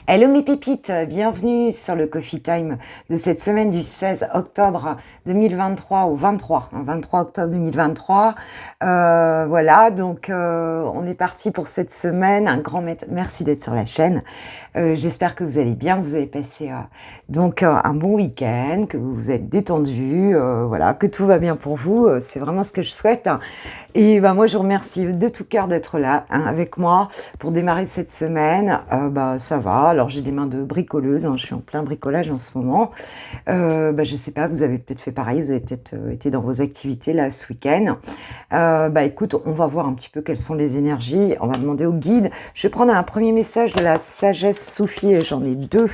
Hello mes pépites, bienvenue sur le Coffee Time de cette semaine du 16 octobre 2023 au 23 octobre 2023. Voilà, donc on est parti pour cette semaine. Un grand merci d'être sur la chaîne. J'espère que vous allez bien, que vous avez passé un bon week-end, que vous vous êtes détendu, voilà, que tout va bien pour vous. C'est vraiment ce que je souhaite. Et moi, je vous remercie de tout cœur d'être là avec moi pour démarrer cette semaine. Ça va. Alors, j'ai des mains de bricoleuse. Je suis en plein bricolage en ce moment. Je sais pas, vous avez peut-être fait pareil. Vous avez peut-être été dans vos activités là ce week-end. Écoute, on va voir un petit peu quelles sont les énergies. On va demander au guide. Je vais prendre un premier message de la sagesse soufie et j'en ai deux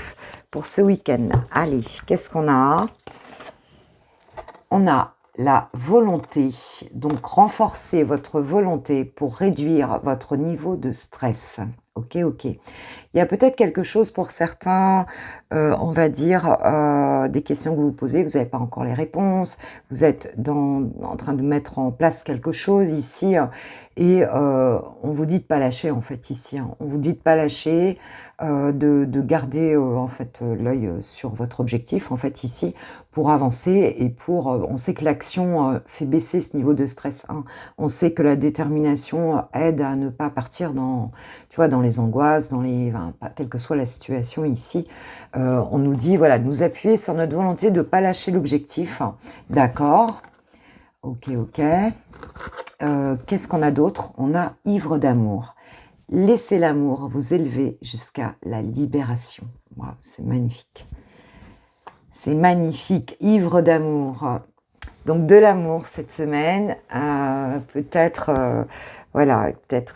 pour ce week-end. Allez, qu'est-ce qu'on a? On a la volonté, donc renforcer votre volonté pour réduire votre niveau de stress. Ok. Il y a peut-être quelque chose pour certains, on va dire, des questions que vous vous posez, vous n'avez pas encore les réponses, vous êtes en train de mettre en place quelque chose ici, et on vous dit de pas lâcher en fait ici. On vous dit de pas lâcher, de garder en fait l'œil sur votre objectif en fait ici pour avancer et pour on sait que l'action fait baisser ce niveau de stress. On sait que la détermination aide à ne pas partir dans les angoisses, quelle que soit la situation ici. On nous dit voilà de nous appuyer sur notre volonté de pas lâcher l'objectif. D'accord. Ok. Qu'est-ce qu'on a d'autre? On a ivre d'amour. Laissez l'amour vous élever jusqu'à la libération. Wow, c'est magnifique. C'est magnifique, ivre d'amour. Donc de l'amour cette semaine, peut-être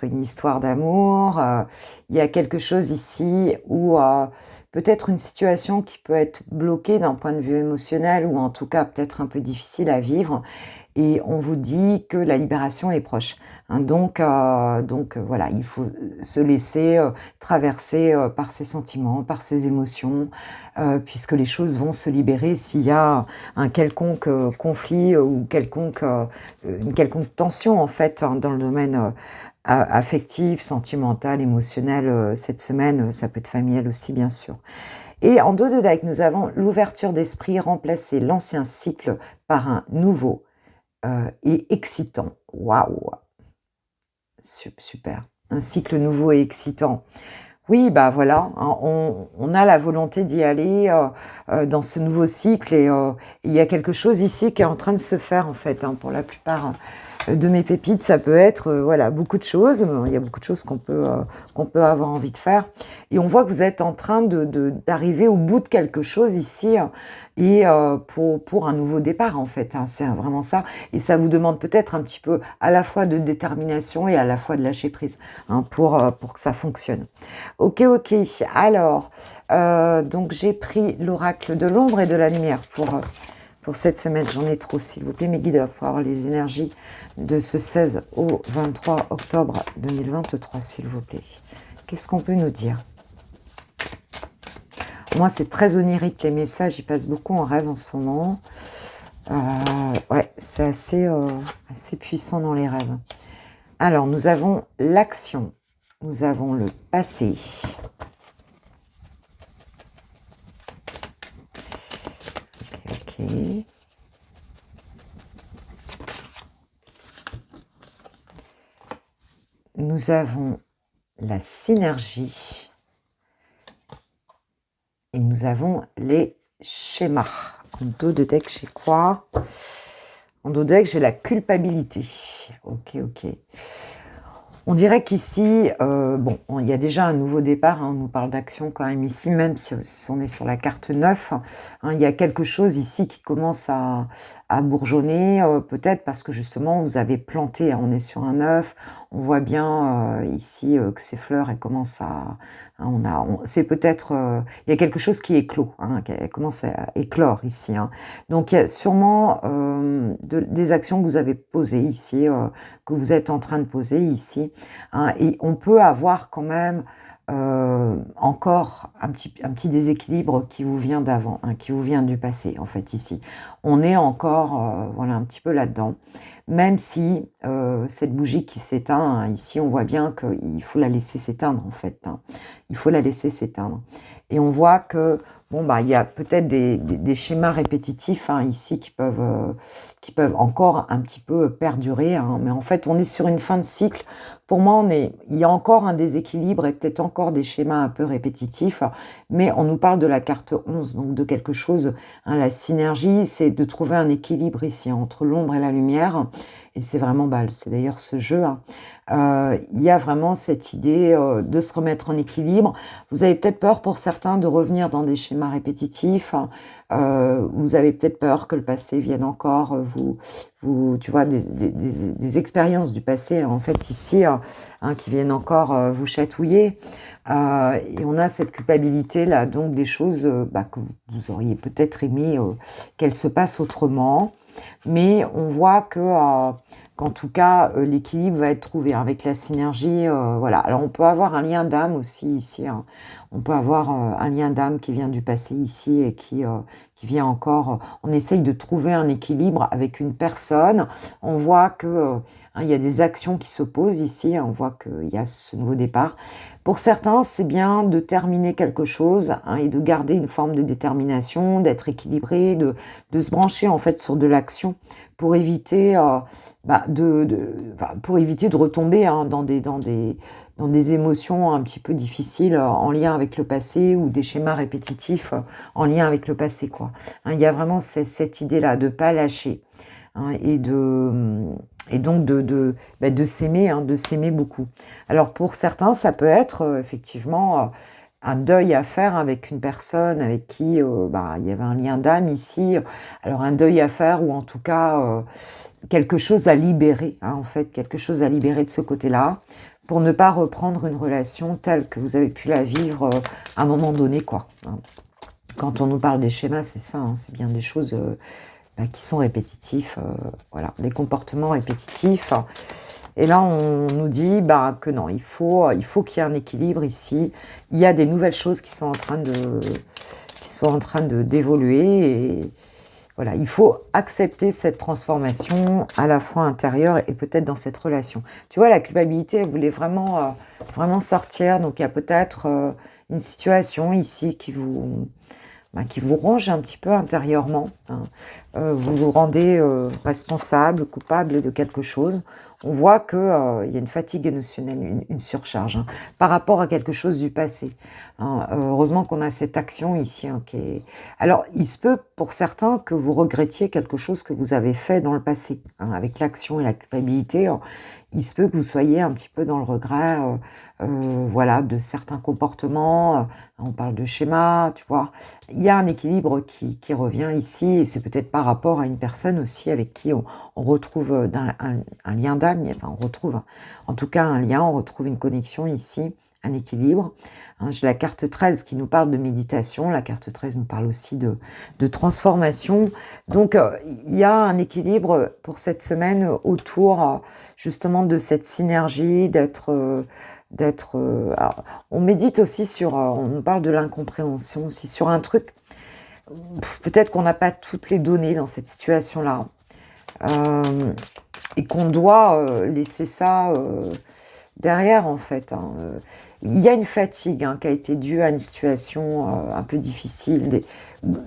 une histoire d'amour. Il y a quelque chose ici où peut-être une situation qui peut être bloquée d'un point de vue émotionnel ou en tout cas peut-être un peu difficile à vivre. Et on vous dit que la libération est proche. Donc, voilà, il faut se laisser traverser par ses sentiments, par ses émotions, puisque les choses vont se libérer s'il y a un quelconque conflit ou une quelconque tension en fait dans le domaine affectif, sentimental, émotionnel. Cette semaine, ça peut être familial aussi bien sûr. Et en dos de deck, nous avons l'ouverture d'esprit, remplacer l'ancien cycle par un nouveau et excitant. Waouh! Super. Un cycle nouveau et excitant. Oui, voilà, on a la volonté d'y aller dans ce nouveau cycle et il y a quelque chose ici qui est en train de se faire en fait. Pour la plupart de mes pépites, ça peut être beaucoup de choses. Il y a beaucoup de choses qu'on peut avoir envie de faire. Et on voit que vous êtes en train d'arriver au bout de quelque chose ici et pour un nouveau départ en fait. C'est vraiment ça. Et ça vous demande peut-être un petit peu à la fois de détermination et à la fois de lâcher prise pour que ça fonctionne. Ok. Alors, donc j'ai pris l'oracle de l'ombre et de la lumière pour cette semaine. J'en ai trop, s'il vous plaît, mes guides, pour avoir les énergies de ce 16 au 23 octobre 2023, s'il vous plaît. Qu'est-ce qu'on peut nous dire? Moi, c'est très onirique, les messages, ils passent beaucoup en rêve en ce moment. C'est assez puissant dans les rêves. Alors, nous avons l'action. Nous avons le passé. Ok. Nous avons la synergie. Et nous avons les schémas. En dos de deck, j'ai quoi? En dos de deck, j'ai la culpabilité. Ok. On dirait qu'ici, il y a déjà un nouveau départ. On nous parle d'action quand même ici, même si on est sur la carte 9. Il y a quelque chose ici qui commence à bourgeonner, peut-être parce que justement, vous avez planté. On est sur un 9. On voit bien ici que ces fleurs, elles commencent à... c'est peut-être... il y a quelque chose qui éclot, qui commence à éclore ici. Donc, il y a sûrement des actions que vous avez posées ici, que vous êtes en train de poser ici. Et on peut avoir quand même encore un petit déséquilibre qui vous vient d'avant, hein, qui vous vient du passé, en fait, ici. On est encore, voilà, un petit peu là-dedans. Même si cette bougie qui s'éteint, hein, ici, on voit bien qu'il faut la laisser s'éteindre, en fait. Hein. Il faut la laisser s'éteindre. Et on voit que, bon, bah, il y a peut-être des schémas répétitifs, hein, ici, qui peuvent encore un petit peu perdurer. Hein. Mais en fait, on est sur une fin de cycle. Pour moi, il y a encore un déséquilibre et peut-être encore des schémas un peu répétitifs, mais on nous parle de la carte 11, donc de quelque chose, hein, la synergie, c'est de trouver un équilibre ici entre l'ombre et la lumière, et c'est vraiment, bah, c'est d'ailleurs ce jeu, hein. Il y a vraiment cette idée de se remettre en équilibre. Vous avez peut-être peur pour certains de revenir dans des schémas répétitifs, hein. Vous avez peut-être peur que le passé vienne encore tu vois, des expériences du passé, en fait, ici, hein, qui viennent encore vous chatouiller. Et on a cette culpabilité-là, donc des choses bah, que vous auriez peut-être aimé qu'elles se passent autrement. Mais on voit qu'en tout cas, l'équilibre va être trouvé hein, avec la synergie. Voilà. Alors, on peut avoir un lien d'âme aussi ici. Hein. On peut avoir un lien d'âme qui vient du passé ici et qui vient encore. On essaye de trouver un équilibre avec une personne. On voit que hein, il y a des actions qui s'opposent ici. Hein. On voit qu'il y a ce nouveau départ. Pour certains, c'est bien de terminer quelque chose hein, et de garder une forme de détermination, d'être équilibré, de se brancher en fait sur de l'action pour éviter, pour éviter de retomber hein, dans des émotions un petit peu difficiles en lien avec le passé ou des schémas répétitifs en lien avec le passé, quoi. Hein, il y a vraiment cette idée-là de pas lâcher hein, et donc de s'aimer, hein, de s'aimer beaucoup. Alors pour certains, ça peut être effectivement un deuil à faire avec une personne avec qui il y avait un lien d'âme ici. Alors un deuil à faire ou en tout cas quelque chose à libérer, hein, en fait, quelque chose à libérer de ce côté-là pour ne pas reprendre une relation telle que vous avez pu la vivre à un moment donné, quoi. Hein. Quand on nous parle des schémas, c'est ça, hein, c'est bien des choses qui sont répétitifs, voilà, des comportements répétitifs. Et là, on nous dit que non, il faut qu'il y ait un équilibre ici. Il y a des nouvelles choses qui sont en train d'évoluer et voilà, il faut accepter cette transformation à la fois intérieure et peut-être dans cette relation. Tu vois, la culpabilité, elle voulait vraiment sortir. Donc, il y a peut-être une situation ici qui vous ronge un petit peu intérieurement. Hein. Vous vous rendez responsable, coupable de quelque chose. On voit qu'il y a une fatigue émotionnelle, une surcharge hein, par rapport à quelque chose du passé. Hein. Heureusement qu'on a cette action ici. Hein, alors, il se peut pour certains que vous regrettiez quelque chose que vous avez fait dans le passé. Hein, avec l'action et la culpabilité, il se peut que vous soyez un petit peu dans le regret voilà, de certains comportements. On parle de schéma, tu vois. Il y a un équilibre qui revient ici et c'est peut-être par rapport à une personne aussi avec qui on retrouve un lien d'âme, enfin on retrouve en tout cas un lien, on retrouve une connexion ici, un équilibre. Hein, j'ai la carte 13 qui nous parle de méditation, la carte 13 nous parle aussi de transformation. Donc il y a un équilibre pour cette semaine autour justement de cette synergie, alors, on médite aussi sur, on nous parle de l'incompréhension aussi sur un truc. Peut-être qu'on n'a pas toutes les données dans cette situation-là et qu'on doit laisser ça derrière en fait. Hein. Il y a une fatigue hein, qui a été due à une situation un peu difficile.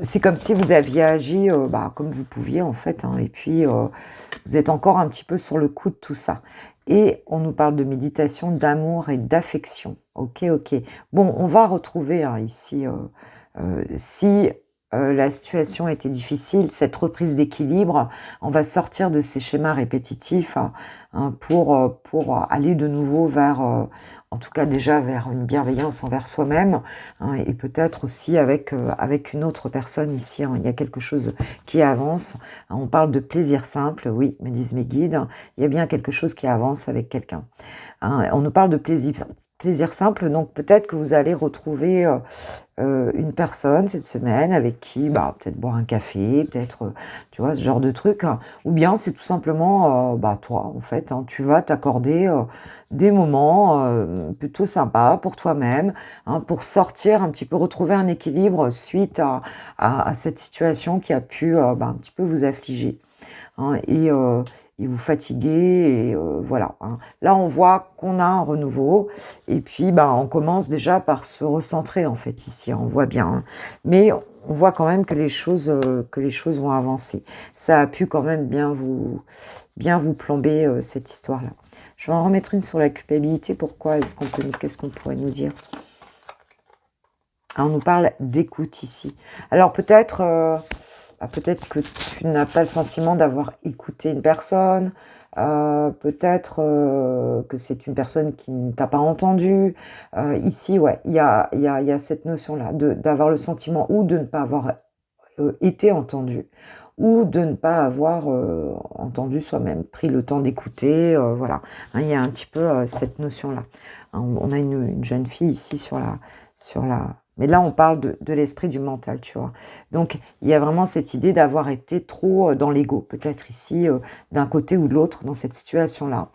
C'est comme si vous aviez agi comme vous pouviez en fait. Hein, et puis vous êtes encore un petit peu sur le coup de tout ça. Et on nous parle de méditation, d'amour et d'affection. Ok. Bon, on va retrouver hein, ici, si la situation était difficile, cette reprise d'équilibre, on va sortir de ces schémas répétitifs hein, pour aller de nouveau vers, en tout cas déjà vers une bienveillance envers soi-même hein, et peut-être aussi avec une autre personne ici. Hein, il y a quelque chose qui avance. Hein, on parle de plaisir simple, oui, me disent mes guides. Hein, il y a bien quelque chose qui avance avec quelqu'un. Hein, on nous parle de plaisir simple, donc peut-être que vous allez retrouver une personne cette semaine avec qui peut-être boire un café, peut-être tu vois ce genre de truc, hein. Ou bien c'est tout simplement toi en fait, hein, tu vas t'accorder des moments plutôt sympa pour toi-même, hein, pour sortir un petit peu, retrouver un équilibre suite à cette situation qui a pu un petit peu vous affliger, hein, et vous fatiguer, et voilà, hein. Là, on voit qu'on a un renouveau, et puis on commence déjà par se recentrer, en fait, ici, on voit bien, hein. Mais on voit quand même que les choses vont avancer. Ça a pu quand même bien vous plomber, cette histoire-là. Je vais en remettre une sur la culpabilité. Pourquoi est-ce qu'on peut, qu'est-ce qu'on pourrait nous dire? Ah, on nous parle d'écoute ici. Alors peut-être que tu n'as pas le sentiment d'avoir écouté une personne. Peut-être que c'est une personne qui ne t'a pas entendu. Ici, ouais, il y a cette notion-là d'avoir le sentiment ou de ne pas avoir été entendu, ou de ne pas avoir entendu soi-même, pris le temps d'écouter, voilà. Hein, il y a un petit peu cette notion-là. Hein, on a une jeune fille ici sur la... Mais là, on parle de l'esprit, du mental, tu vois. Donc, il y a vraiment cette idée d'avoir été trop dans l'ego, peut-être ici, d'un côté ou de l'autre, dans cette situation-là.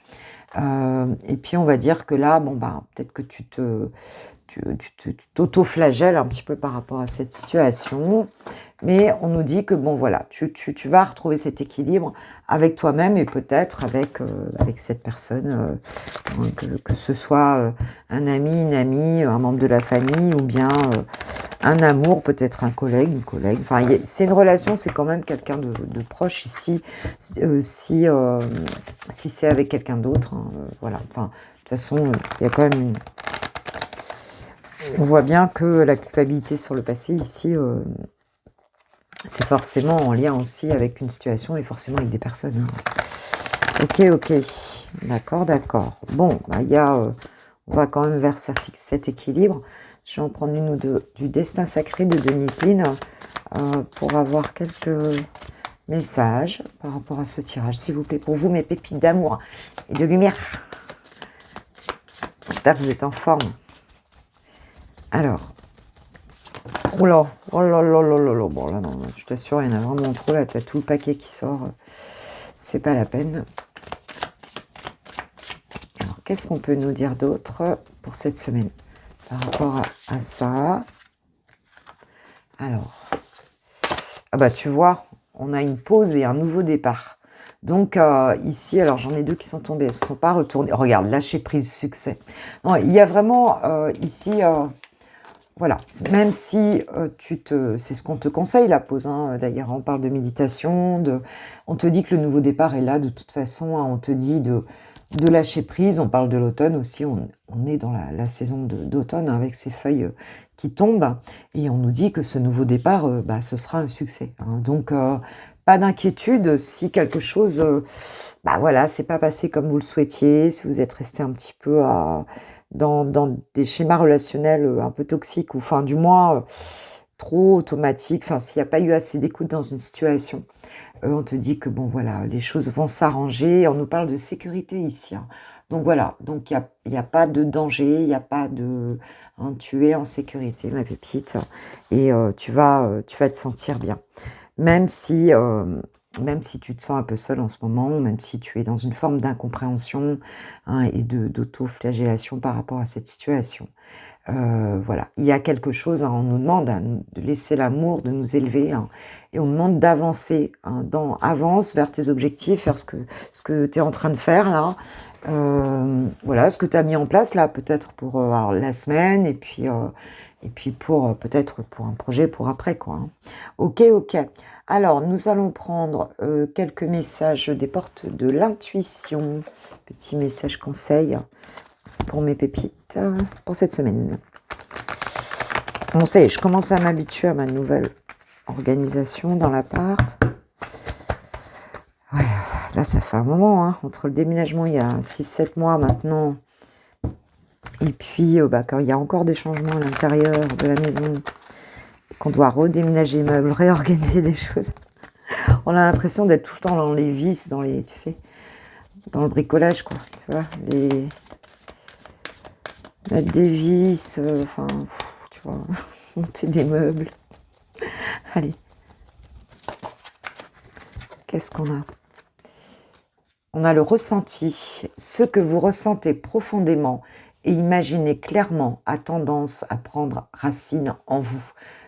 Et puis, on va dire que là, peut-être que tu t'auto-flagelles un petit peu par rapport à cette situation. Mais on nous dit que voilà, tu vas retrouver cet équilibre avec toi-même, et peut-être avec cette personne, que ce soit un ami, une amie, un membre de la famille, ou bien un amour, peut-être un collègue, une collègue. Enfin, c'est une relation, c'est quand même quelqu'un de proche ici, si c'est avec quelqu'un d'autre, hein, voilà. Enfin, de toute façon, il y a quand même on voit bien que la culpabilité sur le passé ici, c'est forcément en lien aussi avec une situation et forcément avec des personnes, hein. Ok, d'accord. Bon, on va quand même vers cet équilibre. Je vais en prendre une ou deux du destin sacré de Denise Lynn, pour avoir quelques messages par rapport à ce tirage, s'il vous plaît, pour vous, mes pépites d'amour et de lumière. J'espère que vous êtes en forme. Alors, oh là, bon là non, je t'assure, il y en a vraiment trop, là, t'as tout le paquet qui sort, c'est pas la peine. Alors, qu'est-ce qu'on peut nous dire d'autre pour cette semaine par rapport à ça? Alors, tu vois, on a une pause et un nouveau départ. Donc ici, alors j'en ai deux qui sont tombées, elles ne se sont pas retournées. Regarde, lâcher prise, succès. Non, il y a vraiment ici... voilà, même si c'est ce qu'on te conseille, la pause, hein. D'ailleurs, on parle de méditation, on te dit que le nouveau départ est là de toute façon, hein. On te dit de lâcher prise, on parle de l'automne aussi, on est dans la saison d'automne, hein, avec ces feuilles qui tombent, et on nous dit que ce nouveau départ, ce sera un succès, hein. Donc, pas d'inquiétude si quelque chose, voilà, c'est pas passé comme vous le souhaitiez, si vous êtes resté un petit peu dans des schémas relationnels un peu toxiques, ou enfin du moins trop automatiques, enfin s'il n'y a pas eu assez d'écoute dans une situation, on te dit que voilà, les choses vont s'arranger. On nous parle de sécurité ici, hein. Donc voilà, donc il y a pas de danger, il n'y a pas de... hein, tu es en sécurité, ma pépite, et tu vas te sentir bien. Même si tu te sens un peu seule en ce moment, même si tu es dans une forme d'incompréhension, hein, et d'auto-flagellation par rapport à cette situation. Voilà, il y a quelque chose, hein, on nous demande, hein, de laisser l'amour, de nous élever, hein, et on demande d'avancer, hein, avance vers tes objectifs, vers ce que tu es en train de faire là. Voilà, ce que tu as mis en place là, peut-être pour alors, la semaine, et puis pour peut-être pour un projet pour après, quoi, hein. Ok. Alors, nous allons prendre quelques messages des portes de l'intuition. Petit message conseil pour mes pépites pour cette semaine. Bon, ça y est, je commence à m'habituer à ma nouvelle organisation dans l'appart. Ouais, là, ça fait un moment, hein, entre le déménagement il y a 6-7 mois maintenant, et puis quand il y a encore des changements à l'intérieur de la maison, qu'on doit redéménager les meubles, réorganiser des choses. On a l'impression d'être tout le temps dans les vis, dans le bricolage, quoi. Tu vois, mettre des vis, tu vois, monter des meubles. Allez. Qu'est-ce qu'on a? On a le ressenti, ce que vous ressentez profondément et imaginer clairement a tendance à prendre racine en vous.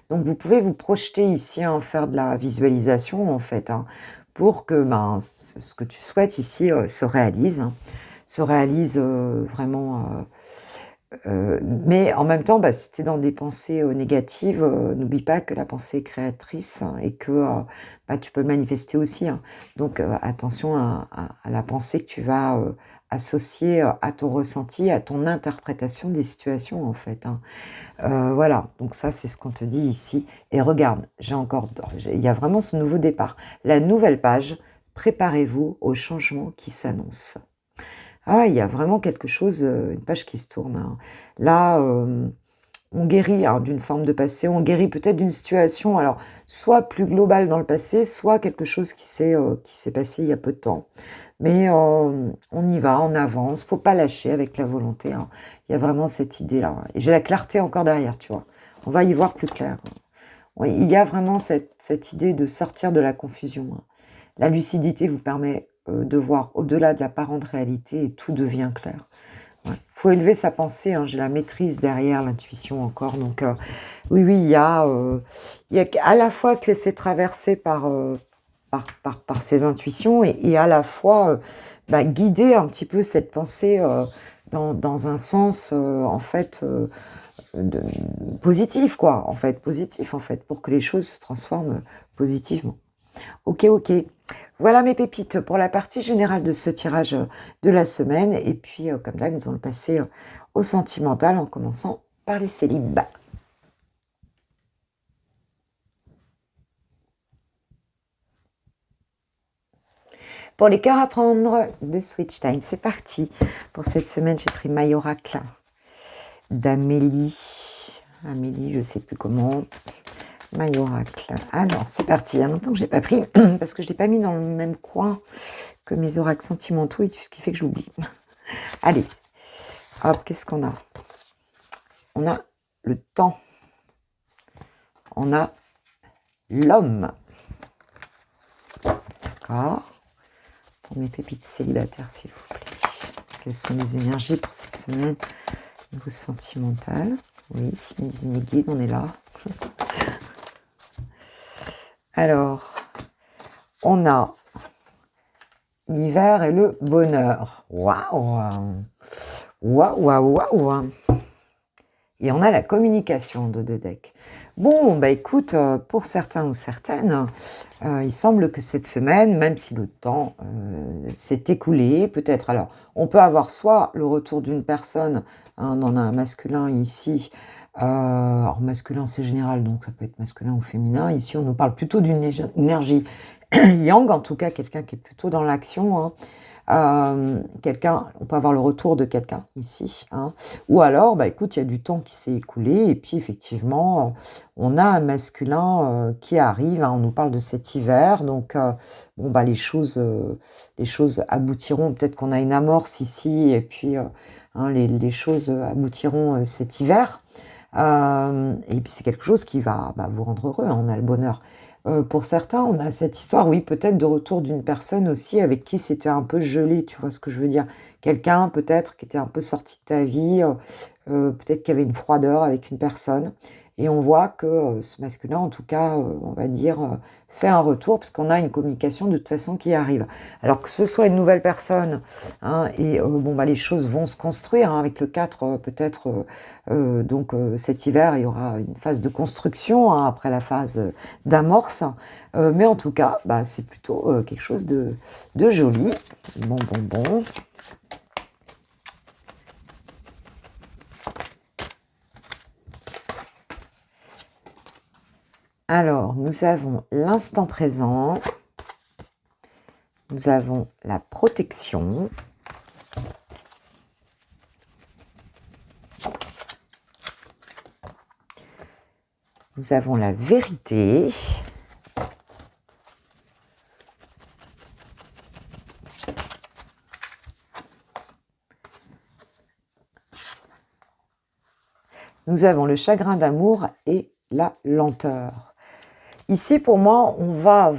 Donc vous pouvez vous projeter ici, hein, faire de la visualisation en fait, hein, pour que ce que tu souhaites ici se réalise, hein, se réalise vraiment. Mais en même temps, si tu es dans des pensées négatives, n'oublie pas que la pensée est créatrice, hein, et que tu peux le manifester aussi, hein. Donc attention à la pensée que tu vas associer à ton ressenti, à ton interprétation des situations en fait, hein. Voilà, donc ça c'est ce qu'on te dit ici. Et regarde, il y a vraiment ce nouveau départ. La nouvelle page, préparez-vous au changement qui s'annonce. Ah, il y a vraiment quelque chose, une page qui se tourne, hein. Là, on guérit, hein, d'une forme de passé, on guérit peut-être d'une situation, alors soit plus globale dans le passé, soit quelque chose qui s'est passé il y a peu de temps. Mais on y va, on avance, faut pas lâcher avec la volonté, hein. Il y a vraiment cette idée-là. Et j'ai la clarté encore derrière, tu vois. On va y voir plus clair. Oui, il y a vraiment cette idée de sortir de la confusion, hein. La lucidité vous permet de voir au-delà de l'apparente réalité et tout devient clair. Ouais. Faut élever sa pensée, hein, j'ai la maîtrise derrière, l'intuition encore. Donc oui, il y a à la fois se laisser traverser par ses intuitions et à la fois guider un petit peu cette pensée dans un sens en fait de, positif, quoi, en fait, positif, en fait, pour que les choses se transforment positivement. Ok. Voilà mes pépites pour la partie générale de ce tirage de la semaine. Et puis, comme d'hab, nous allons passer au sentimental en commençant par les célibes. Pour les cœurs à prendre de Switch Time, c'est parti. Pour cette semaine, j'ai pris My Oracle d'Amélie. Amélie, je sais plus comment. My Oracle. Alors, c'est parti. Il y a longtemps que je l'ai pas pris parce que je l'ai pas mis dans le même coin que mes oracles sentimentaux et ce qui fait que j'oublie. Allez, hop, qu'est-ce qu'on a? On a le temps. On a l'homme. D'accord. Pour mes pépites célibataires, s'il vous plaît. Quelles sont les énergies pour cette semaine au niveau sentimental? Oui, mes guides, on est là. Alors, on a l'hiver et le bonheur. Waouh! Waouh! Et on a la communication de deux decks. Bon, écoute, pour certains ou certaines, il semble que cette semaine, même si le temps s'est écoulé, peut-être, alors, on peut avoir soit le retour d'une personne, hein, on en a un masculin ici, alors masculin c'est général, donc ça peut être masculin ou féminin, ici on nous parle plutôt d'une énergie yang, en tout cas quelqu'un qui est plutôt dans l'action, hein. On peut avoir le retour de quelqu'un ici, hein. Ou alors, écoute, il y a du temps qui s'est écoulé et puis effectivement, on a un masculin qui arrive, hein, on nous parle de cet hiver, donc les choses aboutiront, peut-être qu'on a une amorce ici et puis les choses aboutiront cet hiver, et puis c'est quelque chose qui va vous rendre heureux, hein, on a le bonheur. Pour certains, on a cette histoire, oui, peut-être de retour d'une personne aussi avec qui c'était un peu gelé, tu vois ce que je veux dire? Quelqu'un peut-être qui était un peu sorti de ta vie, peut-être qu'il y avait une froideur avec une personne. Et on voit que ce masculin, en tout cas, on va dire, fait un retour parce qu'on a une communication de toute façon qui arrive. Alors que ce soit une nouvelle personne, hein, et les choses vont se construire, hein, avec le 4, peut-être, cet hiver, il y aura une phase de construction, hein, après la phase d'amorce. Mais en tout cas, c'est plutôt quelque chose de joli. Bon. Alors, nous avons l'instant présent, nous avons la protection, nous avons la vérité, nous avons le chagrin d'amour et la lenteur. Ici, pour moi, on va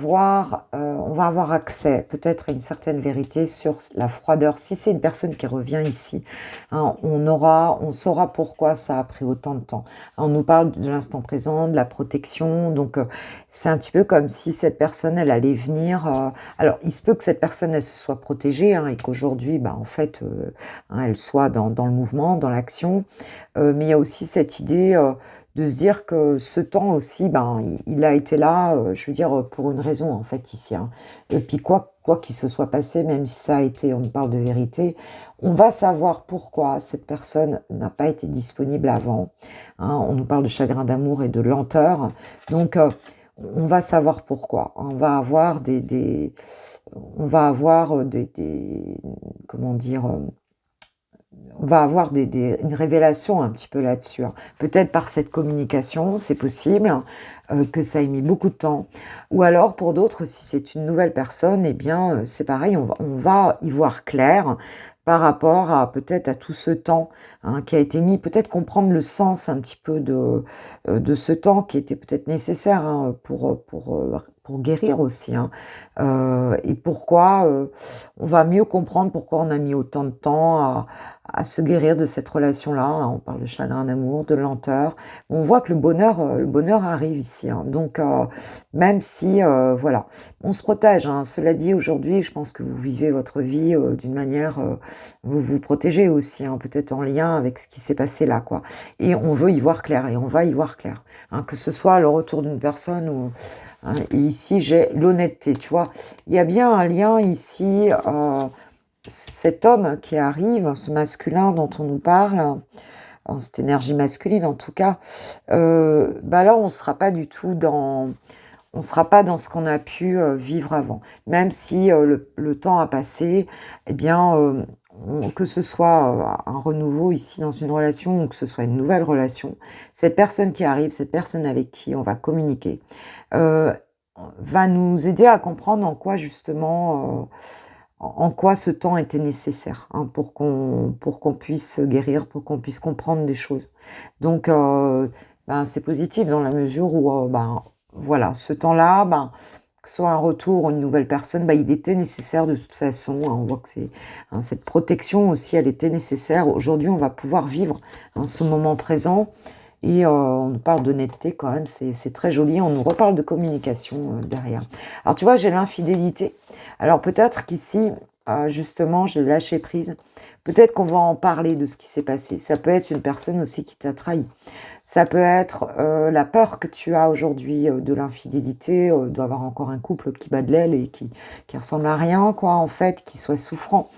va avoir accès peut-être à une certaine vérité sur la froideur. Si c'est une personne qui revient ici, hein, on saura pourquoi ça a pris autant de temps. On nous parle de l'instant présent, de la protection, donc c'est un petit peu comme si cette personne, elle allait venir. Alors, il se peut que cette personne, elle se soit protégée, hein, et qu'aujourd'hui, bah, en fait, hein, elle soit dans le mouvement, dans l'action. Mais il y a aussi cette idée de se dire que ce temps aussi, ben, il a été là, je veux dire, pour une raison, en fait, ici, hein. Et puis, quoi qu'il se soit passé, même si ça a été, on parle de vérité, on va savoir pourquoi cette personne n'a pas été disponible avant, hein. On nous parle de chagrin d'amour et de lenteur. Donc, on va savoir pourquoi. On va avoir comment dire, on va avoir une révélation un petit peu là-dessus, hein. Peut-être par cette communication, c'est possible, que ça ait mis beaucoup de temps. Ou alors, pour d'autres, si c'est une nouvelle personne, eh bien, c'est pareil, on va y voir clair par rapport à peut-être à tout ce temps, hein, qui a été mis, peut-être comprendre le sens un petit peu de ce temps qui était peut-être nécessaire, hein, pour guérir aussi, hein. Et pourquoi on va mieux comprendre pourquoi on a mis autant de temps à se guérir de cette relation-là, hein. On parle de chagrin d'amour, de lenteur. On voit que le bonheur arrive ici, hein. Donc, même si, voilà, on se protège, hein. Cela dit, aujourd'hui, je pense que vous vivez votre vie d'une manière, vous vous protégez aussi, hein, peut-être en lien avec ce qui s'est passé là, quoi. Et on veut y voir clair, et on va y voir clair, hein, que ce soit le retour d'une personne ou, hein. Et ici, j'ai l'honnêteté, tu vois. Il y a bien un lien ici. Cet homme qui arrive, ce masculin dont on nous parle, cette énergie masculine en tout cas, bah là on sera pas du tout on sera pas dans ce qu'on a pu vivre avant. Même si le temps a passé, eh bien, que ce soit un renouveau ici dans une relation ou que ce soit une nouvelle relation, cette personne qui arrive, cette personne avec qui on va communiquer, euh, va nous aider à comprendre en quoi justement en quoi ce temps était nécessaire, hein, pour qu'on puisse guérir, pour qu'on puisse comprendre des choses. Donc, ben, c'est positif dans la mesure où, ben, voilà, ce temps-là, ben, que ce soit un retour ou une nouvelle personne, ben, il était nécessaire de toute façon, hein. On voit que cette protection aussi, elle était nécessaire. Aujourd'hui, on va pouvoir vivre, hein, ce moment présent. Et on nous parle d'honnêteté quand même, c'est très joli. On nous reparle de communication derrière. Alors tu vois, j'ai l'infidélité. Alors peut-être qu'ici, justement, j'ai lâché prise. Peut-être qu'on va en parler de ce qui s'est passé. Ça peut être une personne aussi qui t'a trahi. Ça peut être la peur que tu as aujourd'hui de l'infidélité, d'avoir encore un couple qui bat de l'aile et qui ressemble à rien, quoi, en fait, qui soit souffrant.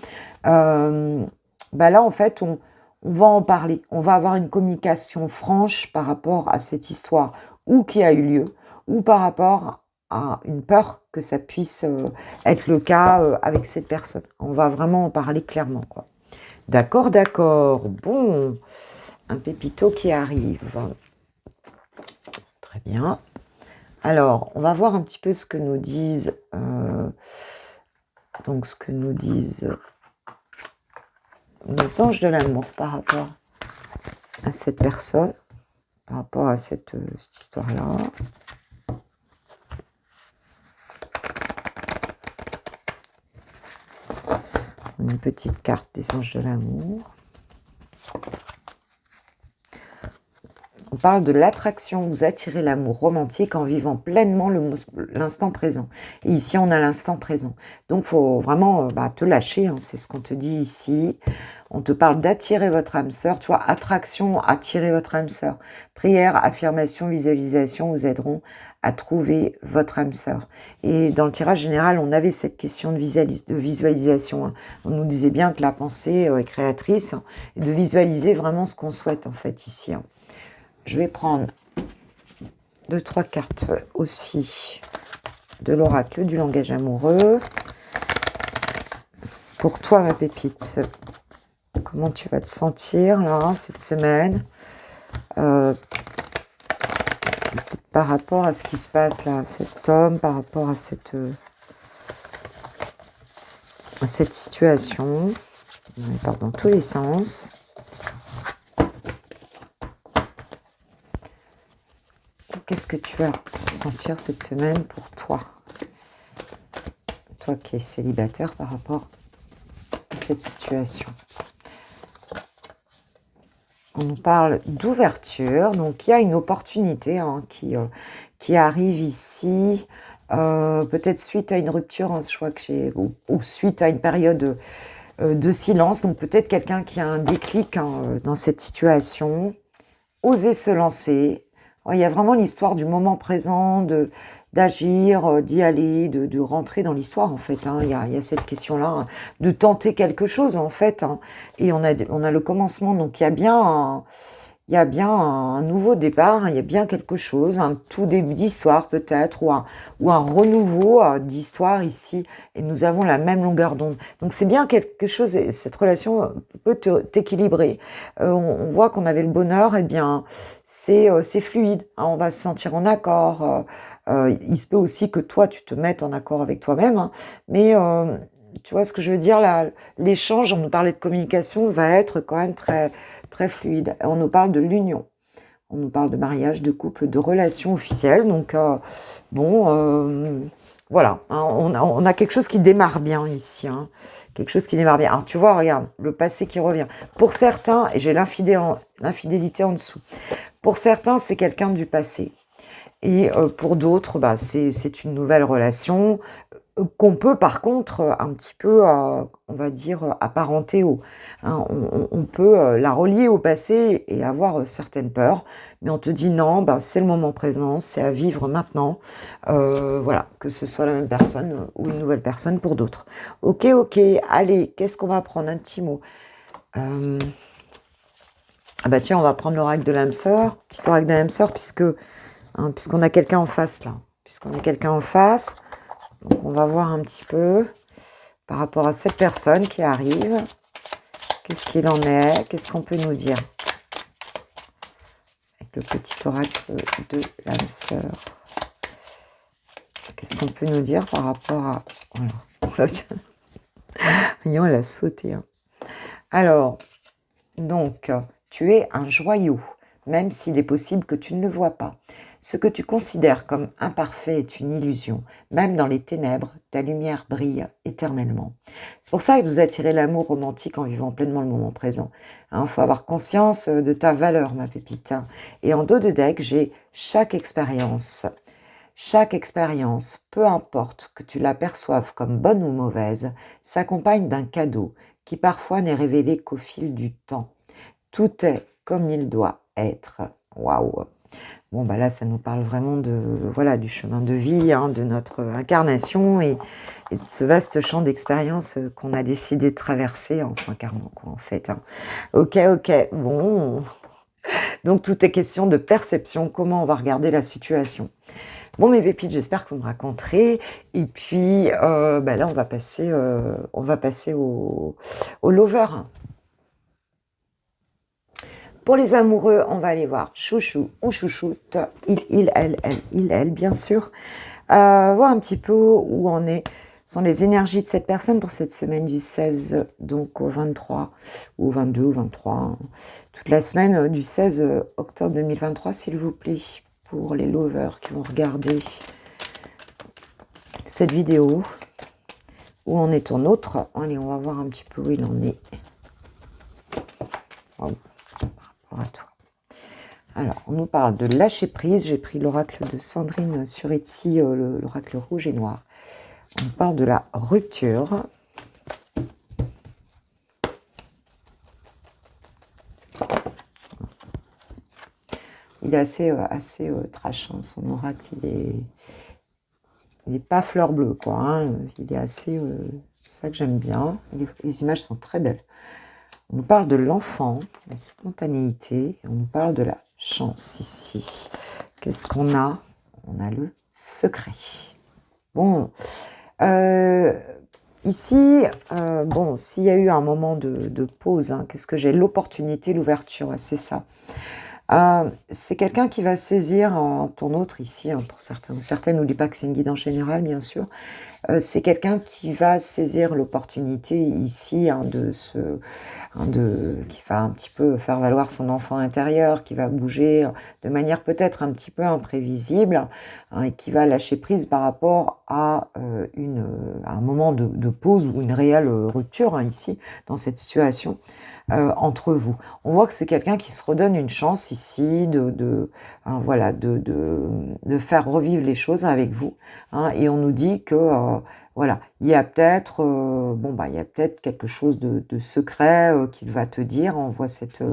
Bah là, en fait, on va en parler. On va avoir une communication franche par rapport à cette histoire, ou qui a eu lieu, ou par rapport à une peur que ça puisse être le cas avec cette personne. On va vraiment en parler clairement, quoi. D'accord, d'accord. Bon, un pépito qui arrive. Très bien. Alors, on va voir un petit peu ce que nous disent... donc, ce que nous disent les anges de l'amour par rapport à cette personne, par rapport à cette histoire-là. Une petite carte des anges de l'amour. On parle de l'attraction, vous attirez l'amour romantique en vivant pleinement l'instant présent. Et ici, on a l'instant présent. Donc, il faut vraiment te lâcher, hein, c'est ce qu'on te dit ici. On te parle d'attirer votre âme sœur. Tu vois, attraction, attirer votre âme sœur. Prière, affirmation, visualisation vous aideront à trouver votre âme sœur. Et dans le tirage général, on avait cette question de visualisation, hein. On nous disait bien que la pensée est créatrice, hein, et de visualiser vraiment ce qu'on souhaite, en fait, ici, hein. Je vais prendre 2-3 cartes aussi de l'oracle du langage amoureux. Pour toi, ma pépite, comment tu vas te sentir là, cette semaine, peut-être par rapport à ce qui se passe là, cet homme, par rapport à cette situation. On part dans tous les sens. Qu'est-ce que tu vas ressentir cette semaine pour toi? toi qui es célibataire par rapport à cette situation. On nous parle d'ouverture, donc il y a une opportunité qui arrive ici, peut-être suite à une rupture, hein, je crois que ou suite à une période de silence, donc peut-être quelqu'un qui a un déclic dans cette situation, oser se lancer. Il y a vraiment l'histoire du moment présent, d'agir, d'y aller, de rentrer dans l'histoire en fait. Hein. Il y a cette question-là, hein, de tenter quelque chose en fait. Hein. Et on a le commencement, donc il y a bien un nouveau départ, hein, il y a bien quelque chose, un tout début d'histoire peut-être, ou un renouveau d'histoire ici, et nous avons la même longueur d'onde. Donc c'est bien quelque chose, et cette relation peut t'équilibrer. On voit qu'on avait le bonheur, et bien c'est fluide, hein, on va se sentir en accord. Il se peut aussi que toi tu te mettes en accord avec toi-même, hein, mais tu vois ce que je veux dire là, l'échange, on nous parlait de communication, va être quand même très, très fluide. On nous parle de l'union, on nous parle de mariage, de couple, de relations officielles. Donc, voilà, hein, on a quelque chose qui démarre bien ici. Hein, quelque chose qui démarre bien. Alors, tu vois, regarde, le passé qui revient. Pour certains, et j'ai l'infidélité en dessous, pour certains, c'est quelqu'un du passé. Et pour d'autres, c'est une nouvelle relation qu'on peut par contre un petit peu, on va dire, apparenter hein, on peut la relier au passé et avoir certaines peurs, mais on te dit non, c'est le moment présent, c'est à vivre maintenant, voilà, que ce soit la même personne ou une nouvelle personne pour d'autres. Ok, allez, qu'est-ce qu'on va prendre? Un petit mot. Tiens, on va prendre l'oracle de l'âme sœur, petit oracle de l'âme sœur, puisqu'on a quelqu'un en face là, donc on va voir un petit peu par rapport à cette personne qui arrive. Qu'est-ce qu'il en est? Qu'est-ce qu'on peut nous dire? Avec le petit oracle de l'âme sœur. Qu'est-ce qu'on peut nous dire par rapport à... Voilà. Voyons, elle a sauté. Hein. Alors, donc, tu es un joyau, même s'il est possible que tu ne le vois pas. Ce que tu considères comme imparfait est une illusion. Même dans les ténèbres, ta lumière brille éternellement. C'est pour ça que vous attirez l'amour romantique en vivant pleinement le moment présent. Il faut avoir conscience de ta valeur, ma pépite. Et en dos de deck, j'ai chaque expérience. Chaque expérience, peu importe que tu la perçoives comme bonne ou mauvaise, s'accompagne d'un cadeau qui parfois n'est révélé qu'au fil du temps. Tout est comme il doit être. Waouh! Bon, là, ça nous parle vraiment du chemin de vie, hein, de notre incarnation et de ce vaste champ d'expérience qu'on a décidé de traverser en s'incarnant, quoi, en fait. Hein. Ok, bon. Donc, tout est question de perception, comment on va regarder la situation. Bon, mes pépites, j'espère que vous me raconterez. Et puis, là, on va passer au lover. Pour les amoureux, on va aller voir chouchou ou chouchoute, elle, bien sûr. Voir un petit peu où sont les énergies de cette personne pour cette semaine du 16 donc au 23 ou 22 ou 23. Hein. Toute la semaine du 16 octobre 2023, s'il vous plaît, pour les lovers qui vont regarder cette vidéo. Où en est ton autre? Allez, on va voir un petit peu où il en est. Wow. À toi. Alors, on nous parle de lâcher prise. J'ai pris l'oracle de Sandrine sur Etsy, l'oracle rouge et noir. On nous parle de la rupture. Il est assez trash, hein, son oracle. Il est pas fleur bleue, quoi. Hein. Il est assez... c'est ça que j'aime bien. Les images sont très belles. On nous parle de l'enfant, la spontanéité, et on nous parle de la chance ici. Qu'est-ce qu'on a? On a le secret. Bon, ici, s'il y a eu un moment de pause, hein, qu'est-ce que j'ai? L'opportunité, l'ouverture, c'est ça. C'est quelqu'un qui va saisir ton autre ici, hein, pour certains ou certaines, n'oublie pas que c'est une guide en général, bien sûr, c'est quelqu'un qui va saisir l'opportunité ici qui va un petit peu faire valoir son enfant intérieur, qui va bouger de manière peut-être un petit peu imprévisible, hein, et qui va lâcher prise par rapport à, à un moment de pause ou une réelle rupture, hein, ici, dans cette situation entre vous. On voit que c'est quelqu'un qui se redonne une chance ici hein, voilà, de faire revivre les choses avec vous, hein, et on nous dit que voilà, il y a peut-être il y a peut-être quelque chose de secret qu'il va te dire. On voit cette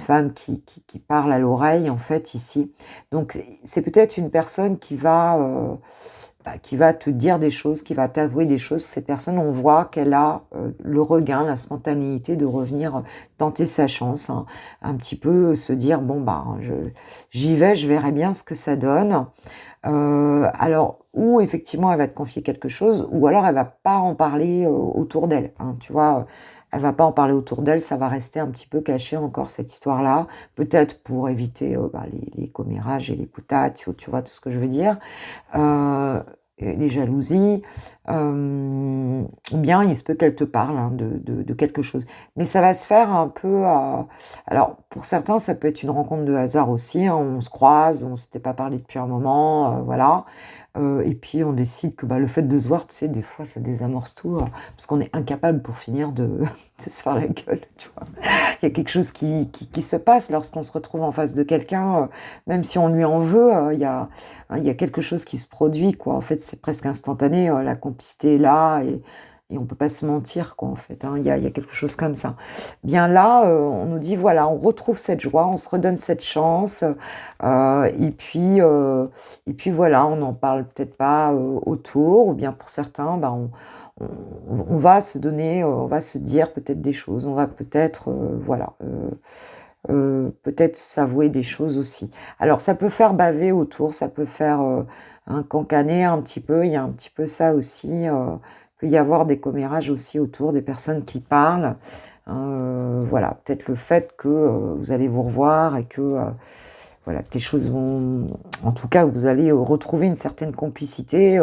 femme qui parle à l'oreille en fait ici. Donc c'est peut-être une personne qui va te dire des choses, qui va t'avouer des choses. Cette personne, on voit qu'elle a le regain, la spontanéité de revenir tenter sa chance, hein, un petit peu se dire bon bah j'y vais, je verrai bien ce que ça donne. Alors ou effectivement elle va te confier quelque chose, ou alors elle va pas en parler autour d'elle, hein, tu vois. Elle va pas en parler autour d'elle, ça va rester un petit peu caché encore cette histoire-là, peut-être pour éviter les commérages et les boutades, tu vois tout ce que je veux dire. Les jalousies, ou bien il se peut qu'elle te parle, hein, de quelque chose. Mais ça va se faire un peu alors pour certains ça peut être une rencontre de hasard aussi, hein, on se croise, on s'était pas parlé depuis un moment, voilà. Et puis on décide que le fait de se voir, tu sais, des fois ça désamorce tout, parce qu'on est incapable pour finir de de se faire la gueule, tu vois? Il y a quelque chose qui se passe lorsqu'on se retrouve en face de quelqu'un, même si on lui en veut, il y a quelque chose qui se produit, quoi. En fait, c'est presque instantané, la complicité est là et on peut pas se mentir, quoi, en fait, hein. Il y a quelque chose comme ça. Bien là, on nous dit, voilà, on retrouve cette joie, on se redonne cette chance, et puis voilà, on n'en parle peut-être pas, autour, ou bien pour certains, on on va se donner, on va se dire peut-être des choses, on va peut-être, peut-être s'avouer des choses aussi. Alors ça peut faire baver autour, ça peut faire, cancaner un petit peu, il y a un petit peu ça aussi, peut y avoir des commérages aussi autour, des personnes qui parlent, hein, voilà, peut-être le fait que, vous allez vous revoir et que, voilà, que les choses vont en tout cas, vous allez, retrouver une certaine complicité,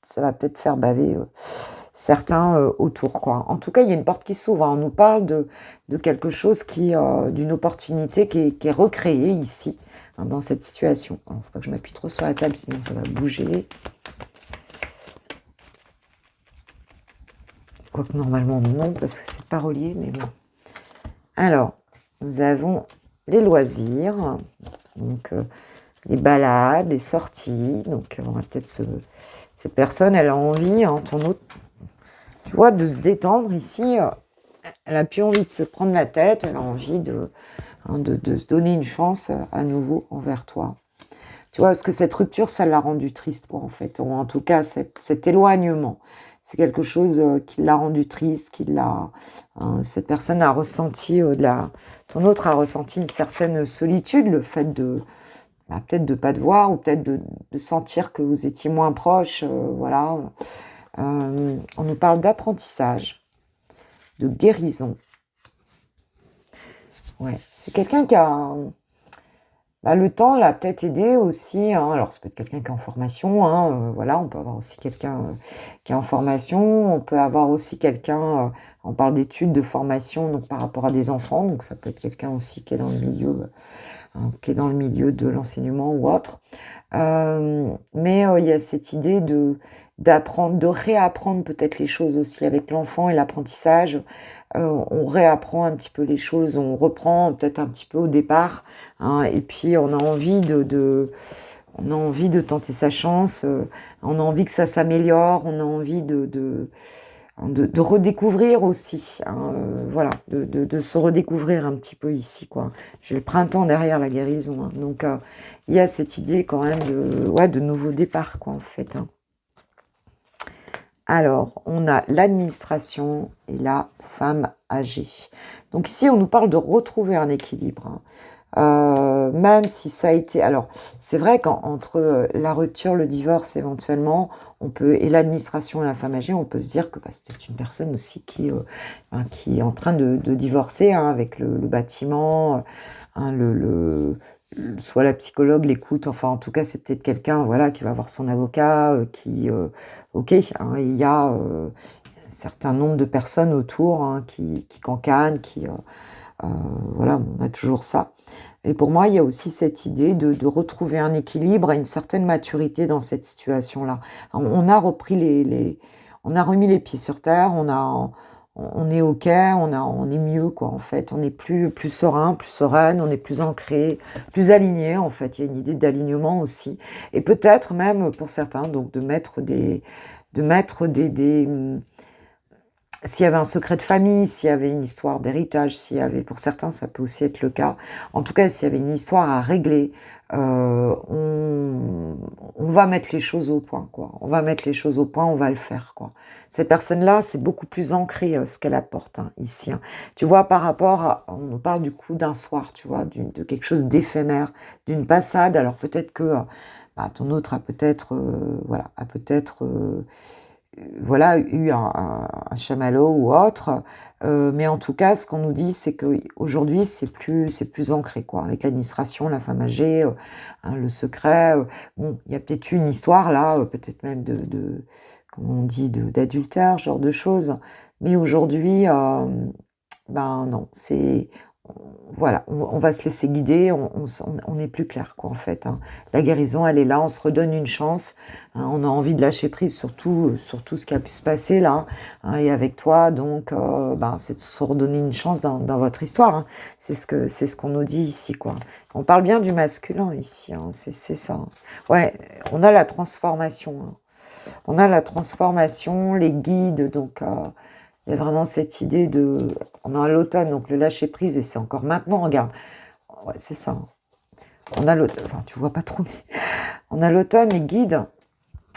ça va peut-être faire baver, certains autour, quoi. En tout cas, il y a une porte qui s'ouvre, hein. On nous parle de quelque chose d'une opportunité qui est recréée ici, hein, dans cette situation. Alors, faut pas que je m'appuie trop sur la table, sinon ça va bouger. Quoique normalement non, parce que c'est pas relié, mais bon. Alors, nous avons les loisirs, donc les balades, les sorties. Donc, on va peut-être cette personne, elle a envie, hein, tu vois, de se détendre ici. Elle a plus envie de se prendre la tête, elle a envie de se donner une chance à nouveau envers toi. Tu vois, parce que cette rupture, ça l'a rendu triste, quoi, en fait. Ou en tout cas, cet éloignement, c'est quelque chose qui l'a rendu triste, cette personne a ressenti ton autre a ressenti une certaine solitude, le fait peut-être de pas te voir, ou peut-être de sentir que vous étiez moins proches, voilà. On nous parle d'apprentissage, de guérison. Ouais, c'est quelqu'un qui a le temps l'a peut-être aidé aussi, hein. Alors ça peut être quelqu'un qui est en formation, hein, voilà, on peut avoir aussi quelqu'un qui est en formation, on peut avoir aussi quelqu'un, on parle d'études, de formation, donc par rapport à des enfants, donc ça peut être quelqu'un aussi qui est dans le milieu, hein, qui est dans le milieu de l'enseignement ou autre. Mais il y a cette idée d'apprendre, de réapprendre peut-être les choses aussi avec l'enfant et l'apprentissage. On réapprend un petit peu les choses, on reprend peut-être un petit peu au départ, hein, et puis on a envie on a envie de tenter sa chance, on a envie que ça s'améliore, on a envie de redécouvrir aussi, hein, voilà, de se redécouvrir un petit peu ici, quoi. J'ai le printemps derrière la guérison, hein, donc il y a cette idée quand même de nouveau départ, quoi, en fait, hein. Alors, on a l'administration et la femme âgée. Donc ici, on nous parle de retrouver un équilibre, hein. Même si ça a été... Alors, c'est vrai qu'entre la rupture, le divorce éventuellement, et l'administration et la femme âgée, on peut se dire que c'est une personne aussi qui est en train de divorcer, hein, avec le bâtiment, hein, soit la psychologue l'écoute, enfin en tout cas c'est peut-être quelqu'un voilà qui va voir son avocat, ok, hein, il y a un certain nombre de personnes autour hein, qui cancanent, euh, voilà, on a toujours ça. Et pour moi, il y a aussi cette idée de retrouver un équilibre et une certaine maturité dans cette situation-là. On a repris on a remis les pieds sur terre, on est ok, on est mieux quoi en fait. On est plus serein, plus sereine, on est plus ancré, plus aligné en fait. Il y a une idée d'alignement aussi. Et peut-être même pour certains, donc de mettre s'il y avait un secret de famille, s'il y avait une histoire d'héritage, s'il y avait, pour certains, ça peut aussi être le cas. En tout cas, s'il y avait une histoire à régler, on va mettre les choses au point, quoi. On va mettre les choses au point, on va le faire, quoi. Cette personne-là, c'est beaucoup plus ancré ce qu'elle apporte hein, ici. Hein. Tu vois, par rapport à, on nous parle du coup d'un soir, tu vois, de quelque chose d'éphémère, d'une passade. Alors peut-être que bah, ton autre a peut-être, voilà, a peut-être voilà, eu un chamallow ou autre. Mais en tout cas, ce qu'on nous dit, c'est qu'aujourd'hui, c'est plus ancré, quoi. Avec l'administration, la femme âgée, hein, le secret. Bon, il y a peut-être eu une histoire là, peut-être même comme on dit, d'adultère, ce genre de choses. Mais aujourd'hui, ben non, voilà, on va se laisser guider, on est plus clair, quoi, en fait. Hein. La guérison, elle est là, on se redonne une chance. Hein, on a envie de lâcher prise sur tout ce qui a pu se passer là, hein, et avec toi. Donc, ben, c'est de se redonner une chance dans votre histoire. Hein. C'est ce qu'on nous dit ici, quoi. On parle bien du masculin ici, hein, c'est ça. Hein. Ouais, on a la transformation. Hein. On a la transformation, les guides, donc. Il y a vraiment cette idée on a l'automne, donc le lâcher prise, et c'est encore maintenant, regarde. Ouais, c'est ça. Hein. On a l'automne, enfin, tu vois pas trop, mais on a l'automne, les guides,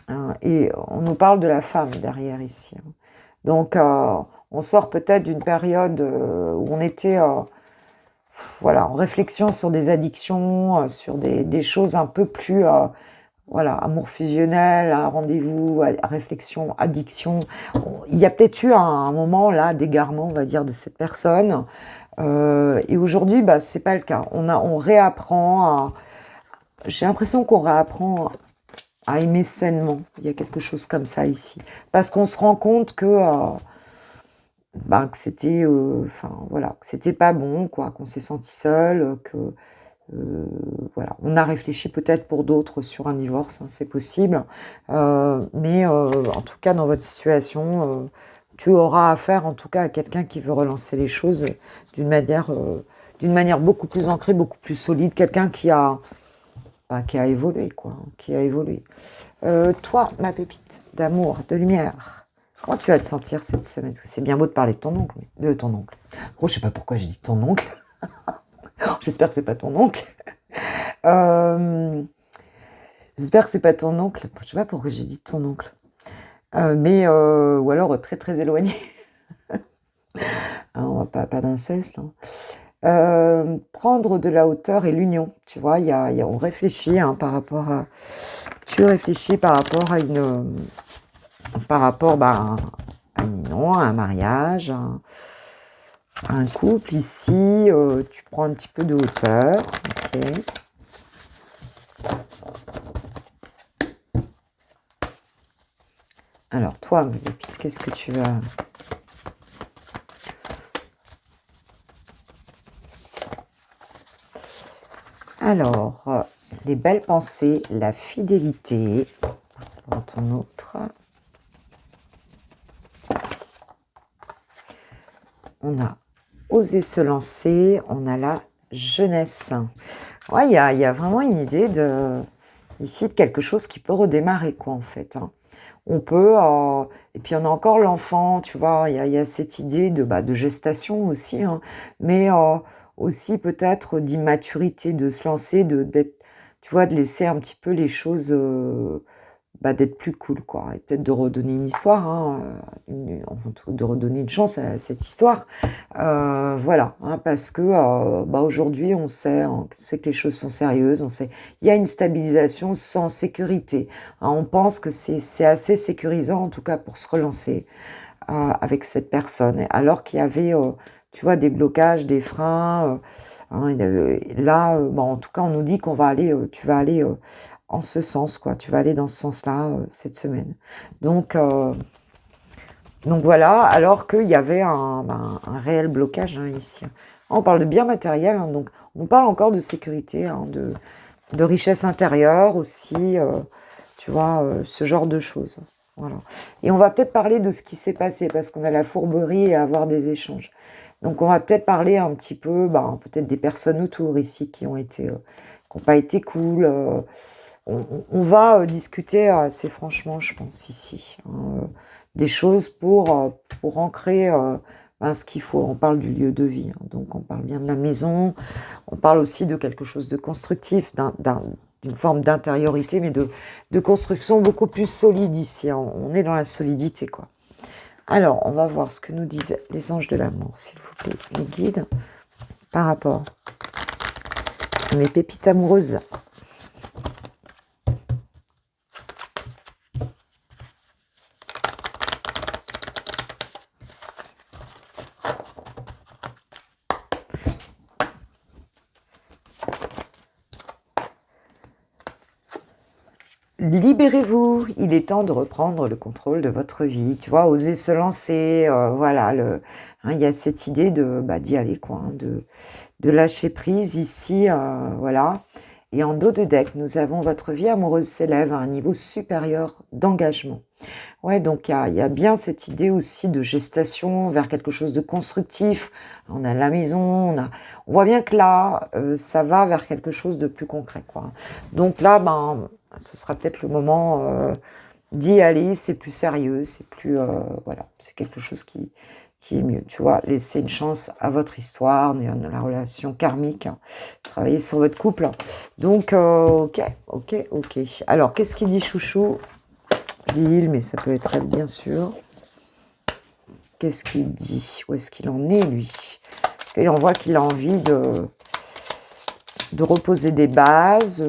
hein, et on nous parle de la femme derrière ici. Hein. Donc, on sort peut-être d'une période où on était, voilà, en réflexion sur des addictions, sur des choses un peu plus, voilà, amour fusionnel, un rendez-vous, réflexion, addiction. Il y a peut-être eu un moment là d'égarement, on va dire, de cette personne. Et aujourd'hui, bah, c'est pas le cas. On réapprend j'ai l'impression qu'on réapprend à aimer sainement. Il y a quelque chose comme ça ici, parce qu'on se rend compte bah, que c'était, enfin voilà, que c'était pas bon, quoi, qu'on s'est senti seul, que voilà, on a réfléchi peut-être pour d'autres sur un divorce, hein, c'est possible. Mais en tout cas, dans votre situation, tu auras affaire en tout cas à quelqu'un qui veut relancer les choses d'une manière, d'une manière beaucoup plus ancrée, beaucoup plus solide. Quelqu'un bah, qui a évolué, quoi, hein, qui a évolué. Toi, ma pépite d'amour, de lumière, comment tu vas te sentir cette semaine? C'est bien beau de parler de ton oncle, mais de ton oncle. Gros, je sais pas pourquoi j'ai dit ton oncle. J'espère que c'est pas ton oncle. Euh, J'espère que c'est pas ton oncle. Je sais pas pourquoi j'ai dit ton oncle. Mais ou alors très très éloigné. Hein, on va pas d'inceste. Hein. Prendre de la hauteur et l'union. Tu vois, on réfléchit hein, par rapport à. Tu réfléchis par rapport à par rapport bah, à une union, à un mariage, à un couple. Ici, tu prends un petit peu de hauteur. Ok. Alors, toi, ma pépite, qu'est-ce que tu vas... Alors, les belles pensées, la fidélité, dans ton autre. On a osé se lancer, on a la jeunesse. Ouais, il y a vraiment une idée ici de quelque chose qui peut redémarrer, quoi, en fait. Hein. On peut, et puis on a encore l'enfant, tu vois, il y a cette idée de gestation aussi, hein, mais aussi peut-être d'immaturité, de se lancer, d'être, tu vois, de laisser un petit peu les choses, bah, d'être plus cool, quoi, et peut-être de redonner une histoire, hein, enfin, de redonner une chance à cette histoire, voilà, hein, parce que bah, aujourd'hui on sait que les choses sont sérieuses, on sait, il y a une stabilisation sans sécurité, hein, on pense que c'est assez sécurisant en tout cas pour se relancer avec cette personne, alors qu'il y avait tu vois, des blocages, des freins. Hein, là, bon, en tout cas, on nous dit qu'on va aller, tu vas aller en ce sens, quoi. Tu vas aller dans ce sens-là cette semaine. Donc, euh, donc voilà, alors qu'il y avait un réel blocage hein, ici. On parle de bien matériel, hein, donc on parle encore de sécurité, hein, de richesse intérieure aussi, tu vois, ce genre de choses. Voilà. Et on va peut-être parler de ce qui s'est passé, parce qu'on a la fourberie à avoir des échanges. Donc on va peut-être parler un petit peu, peut-être des personnes autour ici qui ont été, qui n'ont pas été cool. On va discuter assez franchement, je pense, ici. Hein, des choses pour ancrer ce qu'il faut. On parle du lieu de vie, hein, donc on parle bien de la maison. On parle aussi de quelque chose de constructif, d'une forme d'intériorité, mais de construction beaucoup plus solide ici. Hein. On est dans la solidité, quoi. Alors, on va voir ce que nous disent les anges de l'amour, s'il vous plaît, les guides, par rapport à mes pépites amoureuses. Libérez-vous, il est temps de reprendre le contrôle de votre vie, tu vois, osez se lancer, voilà, il y a cette idée d'y aller, quoi, hein, de lâcher prise ici, voilà. Et en dos de deck, nous avons votre vie amoureuse s'élève à un niveau supérieur d'engagement. Ouais, donc il y a bien cette idée aussi de gestation vers quelque chose de constructif. On a la maison, on voit bien que là, ça va vers quelque chose de plus concret, quoi. Donc là, ce sera peut-être le moment d'y aller, c'est plus sérieux, c'est plus, voilà, c'est quelque chose qui est mieux, tu vois. Laissez une chance à votre histoire, la relation karmique, hein. Travaillez sur votre couple. Donc, ok. Alors, qu'est-ce qu'il dit chouchou? Je dis il, mais ça peut être elle, bien sûr. Qu'est-ce qu'il dit? Où est-ce qu'il en est, lui? Et on voit qu'il a envie de reposer des bases,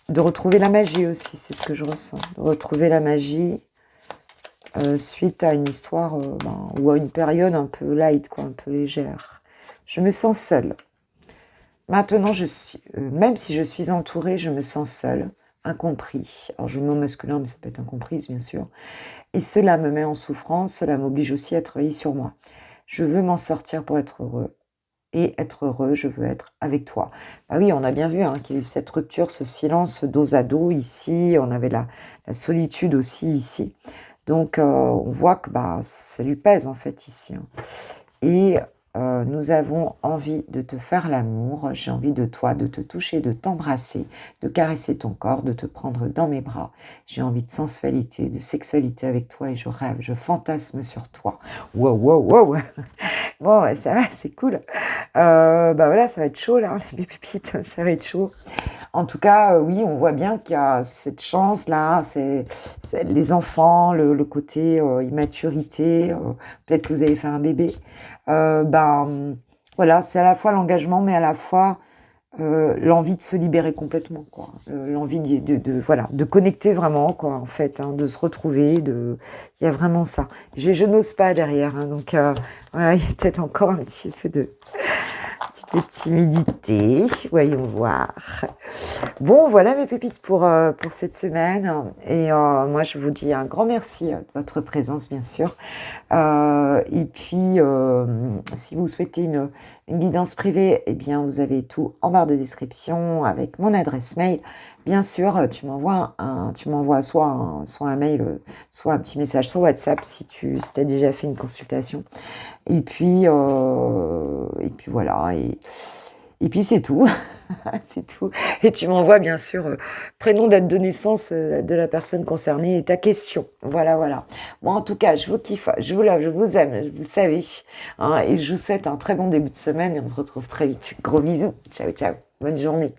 de retrouver la magie aussi, c'est ce que je ressens. De retrouver la magie suite à une histoire ou à une période un peu light, quoi, un peu légère. Je me sens seule. Maintenant, même si je suis entourée, je me sens seule, incompris. Alors, je mets au masculin, mais ça peut être incomprise, bien sûr. Et cela me met en souffrance, cela m'oblige aussi à travailler sur moi. Je veux m'en sortir pour être heureux. Et être heureux, je veux être avec toi. Bah oui, on a bien vu hein, qu'il y a eu cette rupture, ce silence dos à dos ici. On avait la solitude aussi ici. Donc, on voit que ça lui pèse en fait ici. Hein. Et nous avons envie de te faire l'amour. J'ai envie de toi, de te toucher, de t'embrasser, de caresser ton corps, de te prendre dans mes bras. J'ai envie de sensualité, de sexualité avec toi et je rêve, je fantasme sur toi. Wow. Bon, ça va, c'est cool. Voilà, ça va être chaud là, les pépites, ça va être chaud. En tout cas, oui, on voit bien qu'il y a cette chance-là, c'est les enfants, le côté immaturité, peut-être que vous allez faire un bébé. Voilà, c'est à la fois l'engagement, mais à la fois l'envie de se libérer complètement, quoi. L'envie voilà, de connecter vraiment, quoi, en fait, hein, de se retrouver, il y a vraiment ça. Je n'ose pas derrière, hein, donc voilà, il y a peut-être encore un petit peu de timidité, voyons voir. Bon, voilà mes pépites pour cette semaine. Et moi, je vous dis un grand merci de votre présence, bien sûr. Et puis, si vous souhaitez une guidance privée, eh bien, vous avez tout en barre de description avec mon adresse mail. Bien sûr, tu m'envoies soit un mail, soit un petit message sur WhatsApp si tu as déjà fait une consultation. Et puis voilà. Et puis c'est tout. C'est tout. Et tu m'envoies bien sûr prénom, date de naissance de la personne concernée et ta question. Voilà. Moi, en tout cas, je vous kiffe, je vous love, je vous aime, vous le savez. Hein, et je vous souhaite un très bon début de semaine et on se retrouve très vite. Gros bisous. Ciao. Bonne journée.